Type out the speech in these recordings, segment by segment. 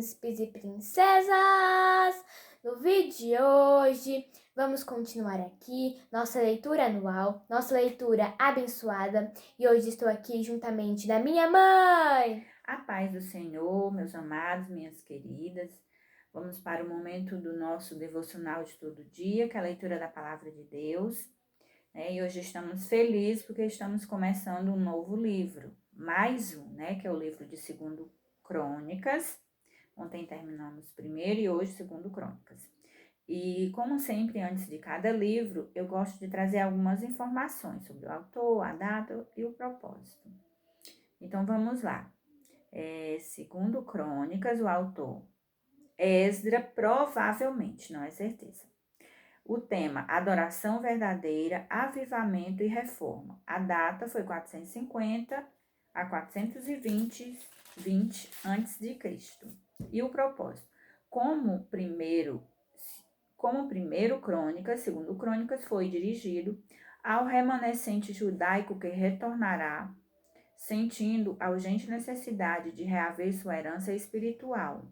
príncipes e princesas! No vídeo de hoje, vamos continuar aqui nossa leitura anual, nossa leitura abençoada. E hoje estou aqui juntamente da minha mãe! A paz do Senhor, meus amados, minhas queridas. Vamos para o momento do nosso devocional de todo dia, que é a leitura da Palavra de Deus. E hoje estamos felizes porque estamos começando um novo livro, mais um, que é o livro de 2 Crônicas. Ontem terminamos primeiro e hoje 2 Crônicas. E como sempre, antes de cada livro, eu gosto de trazer algumas informações sobre o autor, a data e o propósito. Então vamos lá. 2 Crônicas, o autor Esdra, provavelmente, não é certeza. O tema, adoração verdadeira, avivamento e reforma. A data foi 450 a 420 a.C. E o propósito, como primeiro Crônicas, 2 Crônicas, foi dirigido ao remanescente judaico que retornará, sentindo a urgente necessidade de reaver sua herança espiritual.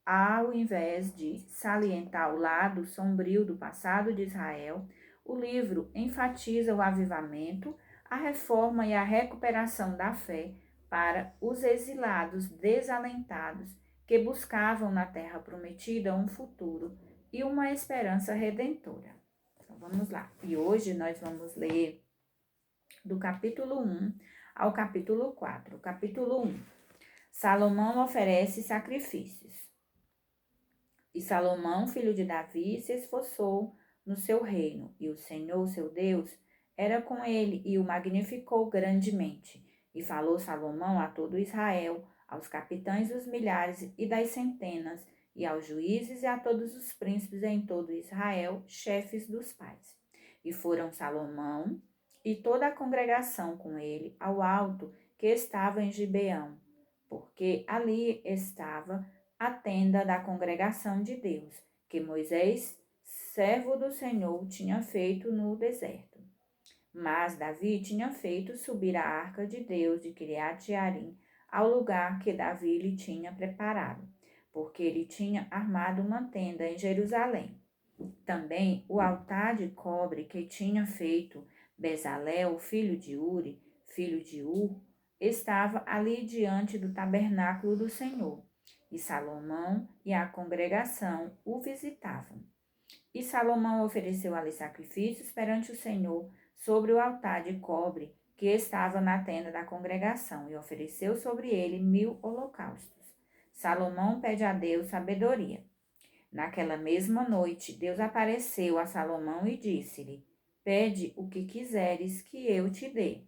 Ao invés de salientar o lado sombrio do passado de Israel, o livro enfatiza o avivamento, a reforma e a recuperação da fé para os exilados desalentados que buscavam na terra prometida um futuro e uma esperança redentora. Então vamos lá. E hoje nós vamos ler do capítulo 1 ao capítulo 4. Capítulo 1. Salomão oferece sacrifícios. E Salomão, filho de Davi, se esforçou no seu reino, e o Senhor, seu Deus, era com ele e o magnificou grandemente. E falou Salomão a todo Israel, aos capitães dos milhares e das centenas, e aos juízes e a todos os príncipes em todo Israel, chefes dos pais. E foram Salomão e toda a congregação com ele ao alto que estava em Gibeão, porque ali estava a tenda da congregação de Deus, que Moisés, servo do Senhor, tinha feito no deserto. Mas Davi tinha feito subir a arca de Deus de Quiriate-Jearim ao lugar que Davi lhe tinha preparado, porque ele tinha armado uma tenda em Jerusalém. Também o altar de cobre que tinha feito Bezalel, filho de Uri, filho de Ur, estava ali diante do tabernáculo do Senhor. E Salomão e a congregação o visitavam. E Salomão ofereceu ali sacrifícios perante o Senhor sobre o altar de cobre que estava na tenda da congregação, e ofereceu sobre ele 1000 holocaustos. Salomão pede a Deus sabedoria. Naquela mesma noite, Deus apareceu a Salomão e disse-lhe: Pede o que quiseres que eu te dê.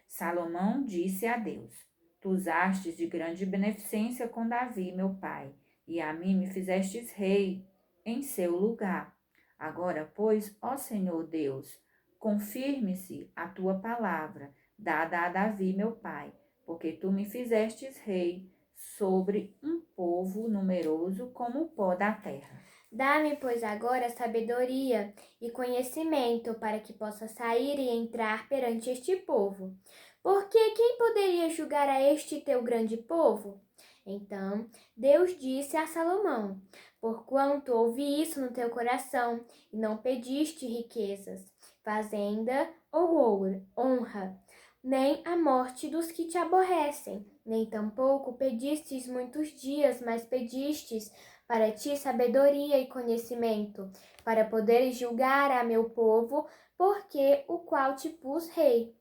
Salomão disse a Deus: Tu usastes de grande beneficência com Davi, meu pai, e a mim me fizestes rei em seu lugar. Agora, pois, ó Senhor Deus, confirme-se a tua palavra, dada a Davi, meu pai, porque tu me fizestes rei sobre um povo numeroso como o pó da terra. Dá-me, pois, agora sabedoria e conhecimento para que possa sair e entrar perante este povo. Porque quem poderia julgar a este teu grande povo? Então Deus disse a Salomão: Porquanto ouvi isso no teu coração, e não pediste riquezas, fazenda ou honra, nem a morte dos que te aborrecem, nem tampouco pedistes muitos dias, mas pedistes para ti sabedoria e conhecimento, para poderes julgar a meu povo, porque o qual te pus rei.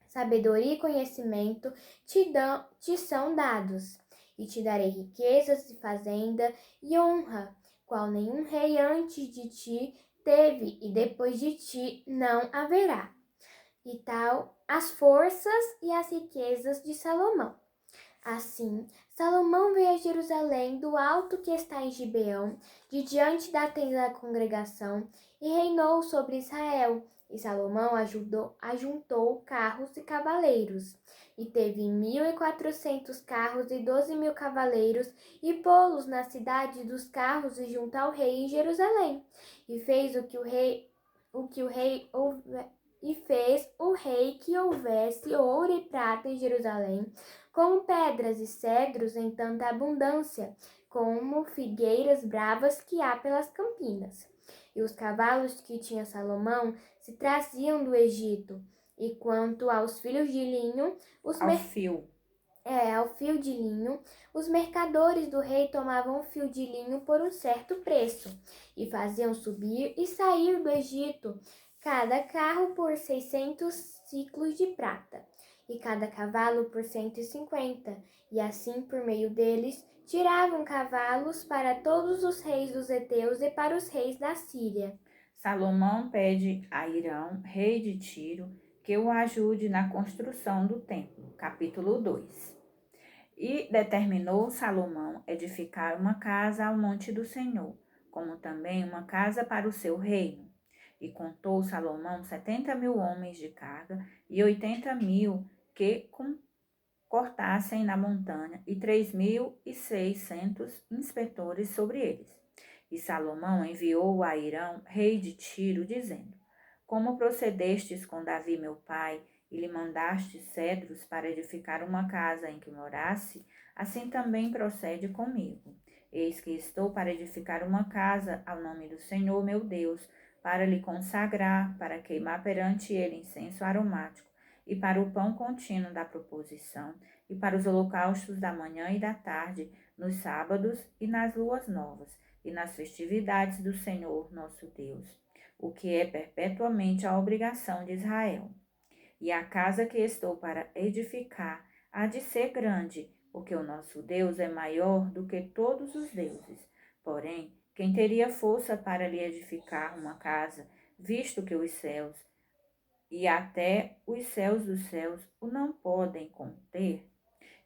Sabedoria e conhecimento te são dados, e te darei riquezas e fazenda e honra, qual nenhum rei antes de ti teve, e depois de ti não haverá. E tal as forças e as riquezas de Salomão. Assim, Salomão veio a Jerusalém do alto que está em Gibeão, de diante da tenda da congregação, e reinou sobre Israel. E Salomão ajuntou carros e cavaleiros, e teve 1.400 carros e 12.000 cavaleiros, e pô-los na cidade dos carros e junto ao rei em Jerusalém. E fez o que o rei e fez o rei que houvesse ouro e prata em Jerusalém, como pedras e cedros em tanta abundância, como figueiras bravas que há pelas campinas. E os cavalos que tinha Salomão se traziam do Egito. E quanto aos filhos de linho, ao fio de linho, os mercadores do rei tomavam o fio de linho por um certo preço, e faziam subir e sair do Egito cada carro por 600 ciclos de prata, e cada cavalo por 150, e assim por meio deles tiravam cavalos para todos os reis dos heteus e para os reis da Síria. Salomão pede a Irão, rei de Tiro, que o ajude na construção do templo. Capítulo 2. E determinou Salomão edificar uma casa ao monte do Senhor, como também uma casa para o seu reino. E contou Salomão 70.000 homens de carga e 80.000 que cortassem na montanha e 3.600 inspetores sobre eles. E Salomão enviou a Irão, rei de Tiro, dizendo: Como procedestes com Davi meu pai, e lhe mandastes cedros para edificar uma casa em que morasse, assim também procede comigo. Eis que estou para edificar uma casa ao nome do Senhor meu Deus, para lhe consagrar, para queimar perante ele incenso aromático, e para o pão contínuo da proposição, e para os holocaustos da manhã e da tarde, nos sábados e nas luas novas, e nas festividades do Senhor nosso Deus, o que é perpetuamente a obrigação de Israel. E a casa que estou para edificar há de ser grande, porque o nosso Deus é maior do que todos os deuses. Porém, quem teria força para lhe edificar uma casa, visto que os céus e até os céus dos céus o não podem conter?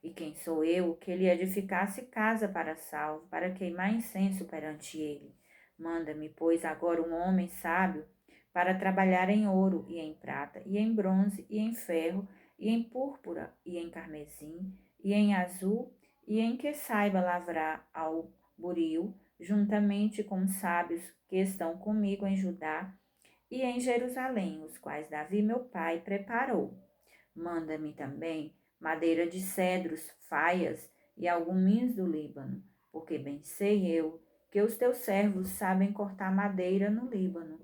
E quem sou eu que lhe edificasse casa para salvo, para queimar incenso perante ele? Manda-me, pois, agora um homem sábio para trabalhar em ouro e em prata, e em bronze, e em ferro, e em púrpura, e em carmesim, e em azul, e em que saiba lavrar ao buril, juntamente com sábios que estão comigo em Judá e em Jerusalém, os quais Davi meu pai preparou. Manda-me também madeira de cedros, faias e alguns do Líbano, porque bem sei eu que os teus servos sabem cortar madeira no Líbano.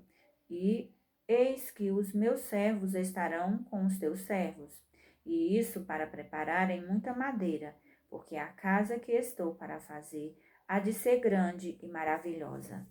E eis que os meus servos estarão com os teus servos, e isso para prepararem muita madeira, porque a casa que estou para fazer há de ser grande e maravilhosa.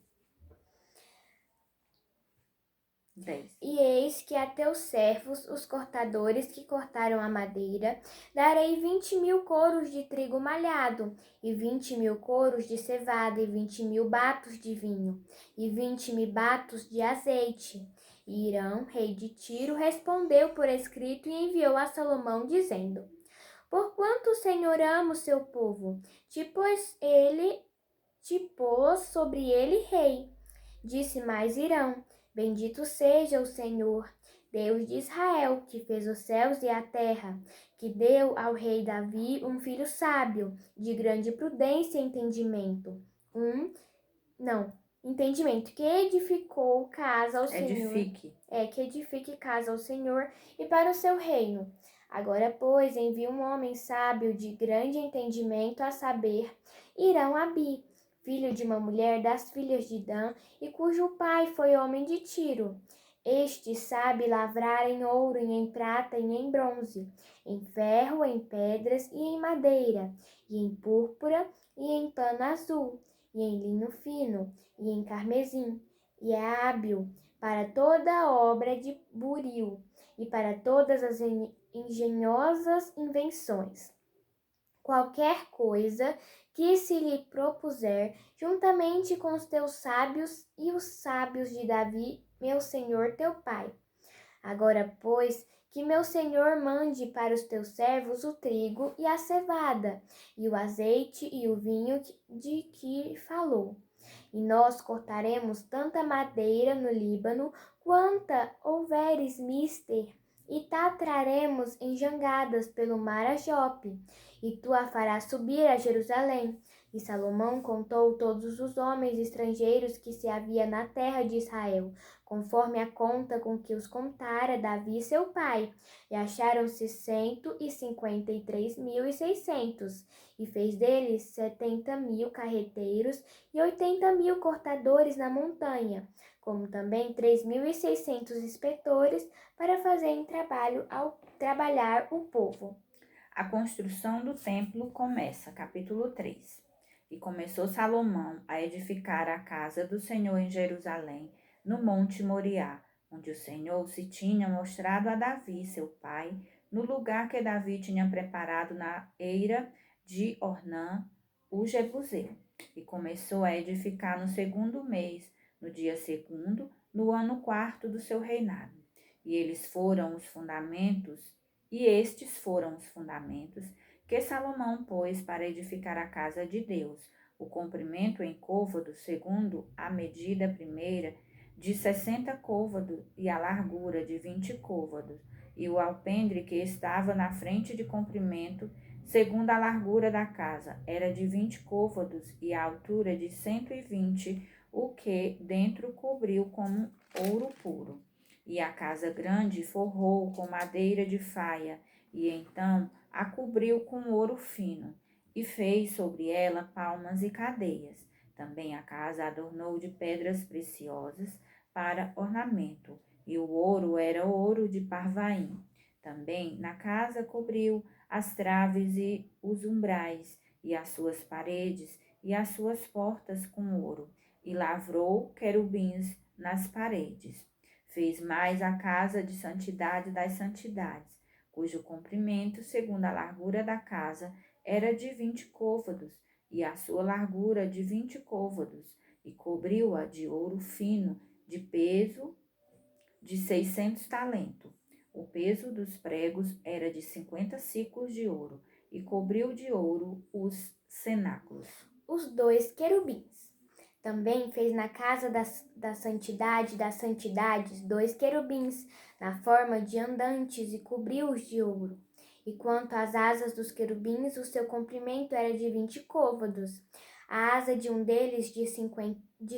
10. E eis que a teus servos, os cortadores que cortaram a madeira, darei 20.000 coros de trigo malhado, e 20.000 coros de cevada, e 20.000 batos de vinho, e 20.000 batos de azeite. E Irão, rei de Tiro, respondeu por escrito e enviou a Salomão, dizendo: Porquanto o Senhor ama o seu povo, te pôs sobre ele rei. Disse mais Irão: Bendito seja o Senhor, Deus de Israel, que fez os céus e a terra, que deu ao rei Davi um filho sábio, de grande prudência e entendimento. Entendimento, que edificou casa ao Senhor. Que edifique casa ao Senhor e para o seu reino. Agora, pois, envia um homem sábio de grande entendimento, a saber, Irão-Abi, filho de uma mulher das filhas de Dan, e cujo pai foi homem de Tiro. Este sabe lavrar em ouro, e em prata, e em bronze, em ferro, em pedras, e em madeira, e em púrpura, e em pano azul, e em linho fino, e em carmesim, e é hábil para toda obra de buril, e para todas as engenhosas invenções. Qualquer coisa que se lhe propuser, juntamente com os teus sábios e os sábios de Davi, meu senhor teu pai. Agora, pois, que meu senhor mande para os teus servos o trigo e a cevada, e o azeite e o vinho de que falou. E nós cortaremos tanta madeira no Líbano, quanta houveres mister, e tatraremos em jangadas pelo mar a Jope, e tu a farás subir a Jerusalém. E Salomão contou todos os homens estrangeiros que se havia na terra de Israel, conforme a conta com que os contara Davi seu pai, e acharam-se 153.600, e fez deles 70.000 carreteiros e 80.000 cortadores na montanha, como também 3.600 inspetores para fazerem trabalhar o povo. A construção do templo começa, capítulo 3. E começou Salomão a edificar a casa do Senhor em Jerusalém, no monte Moriá, onde o Senhor se tinha mostrado a Davi, seu pai, no lugar que Davi tinha preparado na eira de Ornã, o Jebuseu. E começou a edificar no segundo mês, no dia segundo, no ano quarto do seu reinado. E estes foram os fundamentos que Salomão pôs para edificar a casa de Deus, o comprimento em côvados, segundo a medida primeira, de 60 côvados, e a largura de 20 côvados, e o alpendre que estava na frente de comprimento, segundo a largura da casa, era de 20 côvados, e a altura de 120, o que dentro cobriu com ouro puro. E a casa grande forrou com madeira de faia, e então a cobriu com ouro fino, e fez sobre ela palmas e cadeias. Também a casa adornou de pedras preciosas para ornamento, e o ouro era ouro de Parvaim. Também na casa cobriu as traves e os umbrais, e as suas paredes e as suas portas com ouro, e lavrou querubins nas paredes. Fez mais a casa de santidade das santidades, cujo comprimento, segundo a largura da casa, era de 20 côvados, e a sua largura de 20 côvados, e cobriu-a de ouro fino, de peso de 600 talentos. O peso dos pregos era de 50 siclos de ouro, e cobriu de ouro os cenáculos. Os 2 querubins. Também fez na casa da santidade das santidades 2 querubins, na forma de andantes, e cobriu-os de ouro. E quanto às asas dos querubins, o seu comprimento era de 20 côvados, a asa de um deles de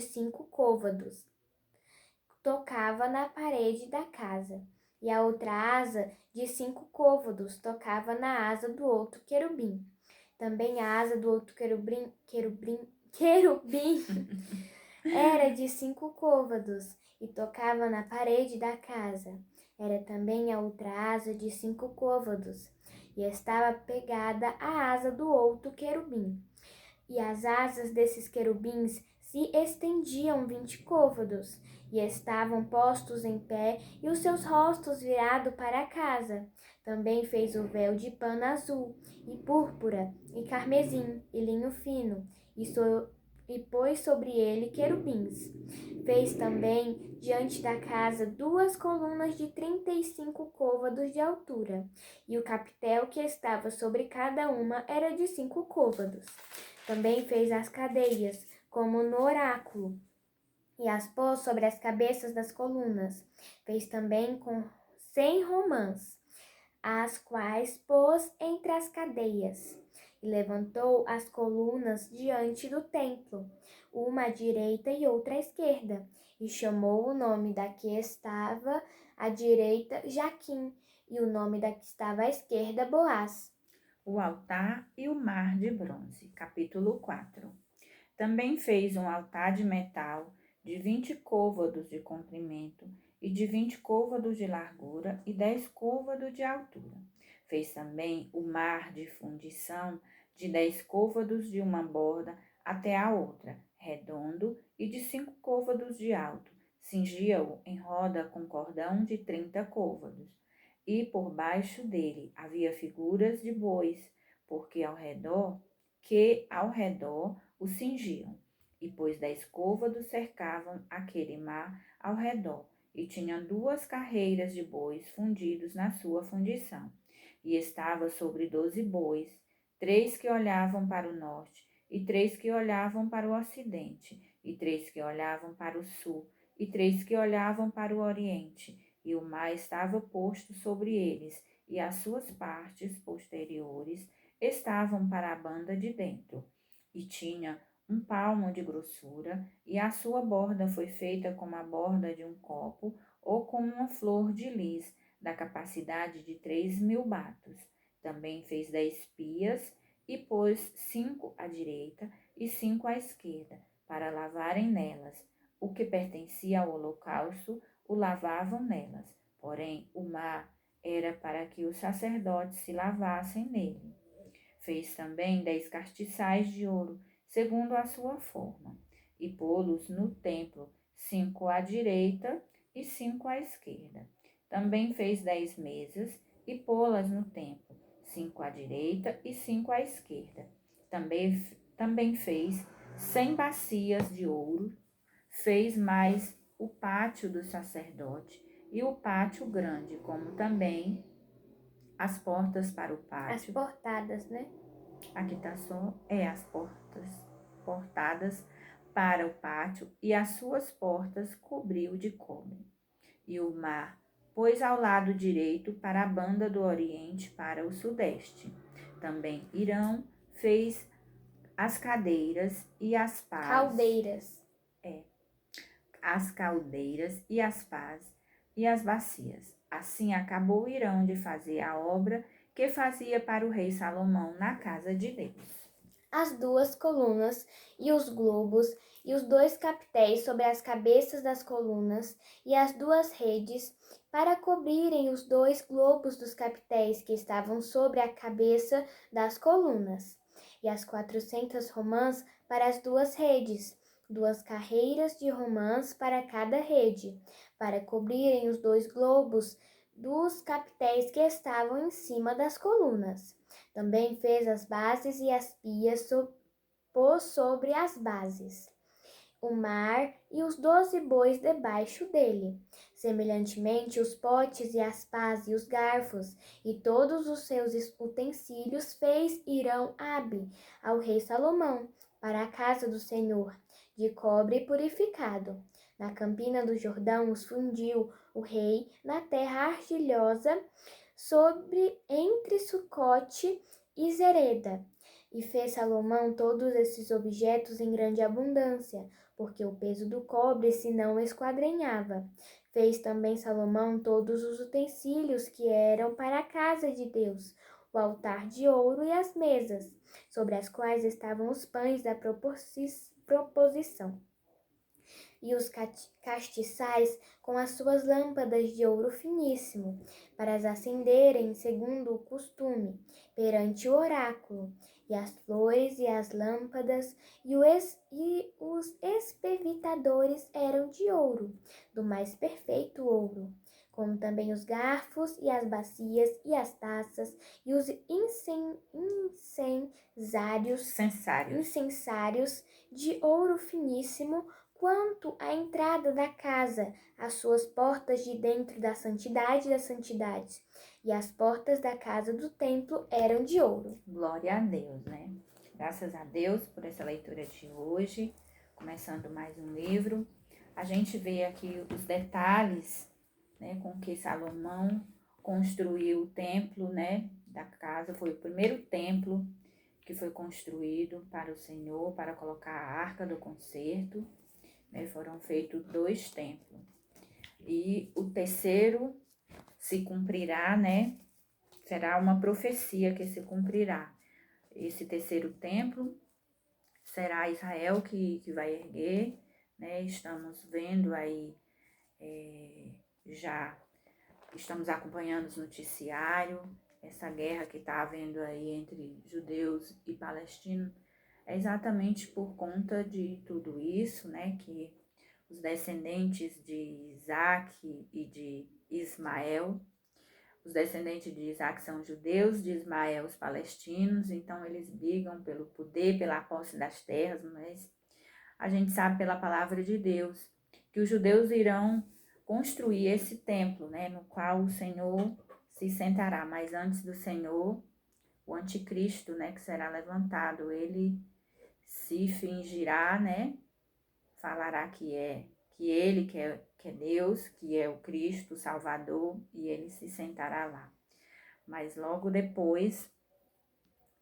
5 côvados. Tocava na parede da casa, e a outra asa de 5 côvados tocava na asa do outro querubim. Também a asa do outro querubim era de 5 côvados e tocava na parede da casa. Era também a outra asa de 5 côvados e estava pegada à asa do outro querubim. E as asas desses querubins se estendiam 20 côvados e estavam postos em pé e os seus rostos virados para a casa. Também fez o véu de pano azul e púrpura e carmesim e linho fino e pôs sobre ele querubins. Fez também diante da casa 2 colunas de 35 côvados de altura, e o capitel que estava sobre cada uma era de 5 côvados. Também fez as cadeias, como no oráculo, e as pôs sobre as cabeças das colunas. Fez também com 100 romãs, as quais pôs entre as cadeias. E levantou as colunas diante do templo, uma à direita e outra à esquerda, e chamou o nome da que estava à direita Jaquim, e o nome da que estava à esquerda Boaz. O altar e o mar de bronze, capítulo 4. Também fez um altar de metal de 20 côvados de comprimento e de 20 côvados de largura e 10 côvados de altura. Fez também o mar de fundição de 10 côvados de uma borda até a outra, redondo e de 5 côvados de alto. Cingia-o em roda com cordão de 30 côvados. E por baixo dele havia figuras de bois, porque ao redor o cingiam. E pôs 10 côvados cercavam aquele mar ao redor, e tinha 2 carreiras de bois fundidos na sua fundição. E estava sobre 12 bois, 3 que olhavam para o norte, e 3 que olhavam para o ocidente, e 3 que olhavam para o sul, e 3 que olhavam para o oriente. E o mar estava posto sobre eles, e as suas partes posteriores estavam para a banda de dentro, e tinha um palmo de grossura, e a sua borda foi feita como a borda de um copo ou como uma flor de lis, da capacidade de 3.000 batos. Também fez 10 pias e pôs 5 à direita e 5 à esquerda, para lavarem nelas. O que pertencia ao holocausto o lavavam nelas, porém o mar era para que os sacerdotes se lavassem nele. Fez também 10 castiçais de ouro, segundo a sua forma, e pô-los no templo, 5 à direita e 5 à esquerda. Também fez 10 mesas e pô-las no templo, 5 à direita e 5 à esquerda. Também fez 100 bacias de ouro, fez mais o pátio do sacerdote e o pátio grande, como também as portas para o As pátio. portadas, né? Aqui tá só as portadas para o pátio, e as suas portas cobriu de cobre. E o mar pôs ao lado direito para a banda do oriente para o sudeste. Também Irão fez as cadeiras e as pás. Caldeiras. As caldeiras e as pás e as bacias. Assim acabou Irão de fazer a obra que fazia para o rei Salomão na casa de Deus. As 2 colunas e os globos e os 2 capitéis sobre as cabeças das colunas e as 2 redes para cobrirem os 2 globos dos capitéis que estavam sobre a cabeça das colunas, e as 400 romãs para as 2 redes, 2 carreiras de romãs para cada rede, para cobrirem os 2 globos dos capitéis que estavam em cima das colunas. Também fez as bases e as pias, pôs sobre as bases o mar e os 12 bois debaixo dele. Semelhantemente, os potes e as pás e os garfos e todos os seus utensílios fez Irão-Abi ao rei Salomão para a casa do Senhor, de cobre purificado. Na campina do Jordão os fundiu o rei na terra argilhosa entre Sucote e Zereda. E fez Salomão todos esses objetos em grande abundância, porque o peso do cobre se não esquadrinhava. Fez também Salomão todos os utensílios que eram para a casa de Deus, o altar de ouro e as mesas, sobre as quais estavam os pães da proposição, e os castiçais com as suas lâmpadas de ouro finíssimo, para as acenderem segundo o costume, perante o oráculo, e as flores e as lâmpadas e os espevitadores eram de ouro, do mais perfeito ouro, como também os garfos e as bacias e as taças e os incensários de ouro finíssimo, quanto à entrada da casa, as suas portas de dentro da santidade das santidades, e as portas da casa do templo eram de ouro. Glória a Deus, né? Graças a Deus por essa leitura de hoje, começando mais um livro. A gente vê aqui os detalhes, né, com que Salomão construiu o templo, né, da casa. Foi o primeiro templo que foi construído para o Senhor, para colocar a arca do concerto. Foram feitos 2 templos. E o terceiro se cumprirá, né? Será uma profecia que se cumprirá. Esse terceiro templo será Israel que vai erguer, né? Estamos vendo aí, já estamos acompanhando os noticiários, essa guerra que está havendo aí entre judeus e palestinos. É exatamente por conta de tudo isso, né, que os descendentes de Isaac e de Ismael, os descendentes de Isaac são judeus, de Ismael os palestinos, então eles brigam pelo poder, pela posse das terras, mas a gente sabe pela palavra de Deus que os judeus irão construir esse templo, né, no qual o Senhor se sentará, mas antes do Senhor, o anticristo, né, que será levantado, ele se fingirá, né? Falará que ele que é Deus, que é o Cristo, o Salvador, e ele se sentará lá. Mas logo depois,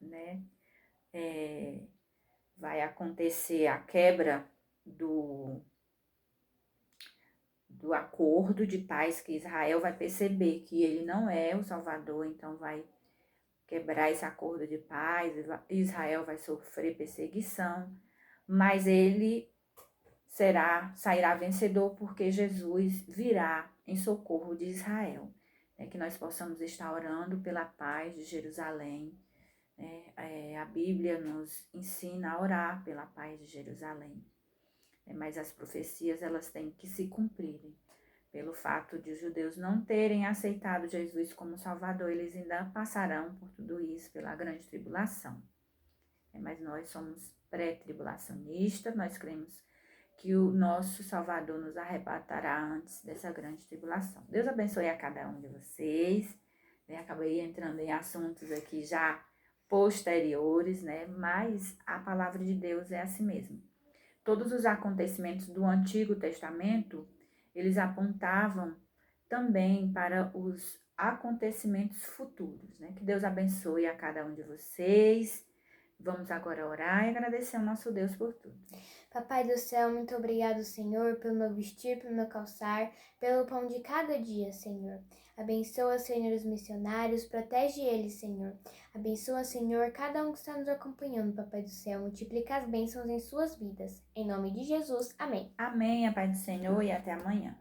né? Vai acontecer a quebra do acordo de paz, que Israel vai perceber que ele não é o Salvador, então vai quebrar esse acordo de paz, Israel vai sofrer perseguição, mas ele sairá vencedor porque Jesus virá em socorro de Israel. Que nós possamos estar orando pela paz de Jerusalém. A Bíblia nos ensina a orar pela paz de Jerusalém. Mas as profecias elas têm que se cumprirem. Pelo fato de os judeus não terem aceitado Jesus como Salvador, eles ainda passarão por tudo isso, pela grande tribulação. Mas nós somos pré-tribulacionistas, nós cremos que o nosso Salvador nos arrebatará antes dessa grande tribulação. Deus abençoe a cada um de vocês. Acabei entrando em assuntos aqui já posteriores, mas a palavra de Deus é assim mesmo. Todos os acontecimentos do Antigo Testamento, eles apontavam também para os acontecimentos futuros, Que Deus abençoe a cada um de vocês. Vamos agora orar e agradecer ao nosso Deus por tudo. Papai do céu, muito obrigado, Senhor, pelo meu vestir, pelo meu calçar, pelo pão de cada dia, Senhor. Abençoa, Senhor, os missionários, protege eles, Senhor. Abençoa, Senhor, cada um que está nos acompanhando, Papai do céu. Multiplica as bênçãos em suas vidas. Em nome de Jesus, amém. Amém, a paz do Senhor, e até amanhã.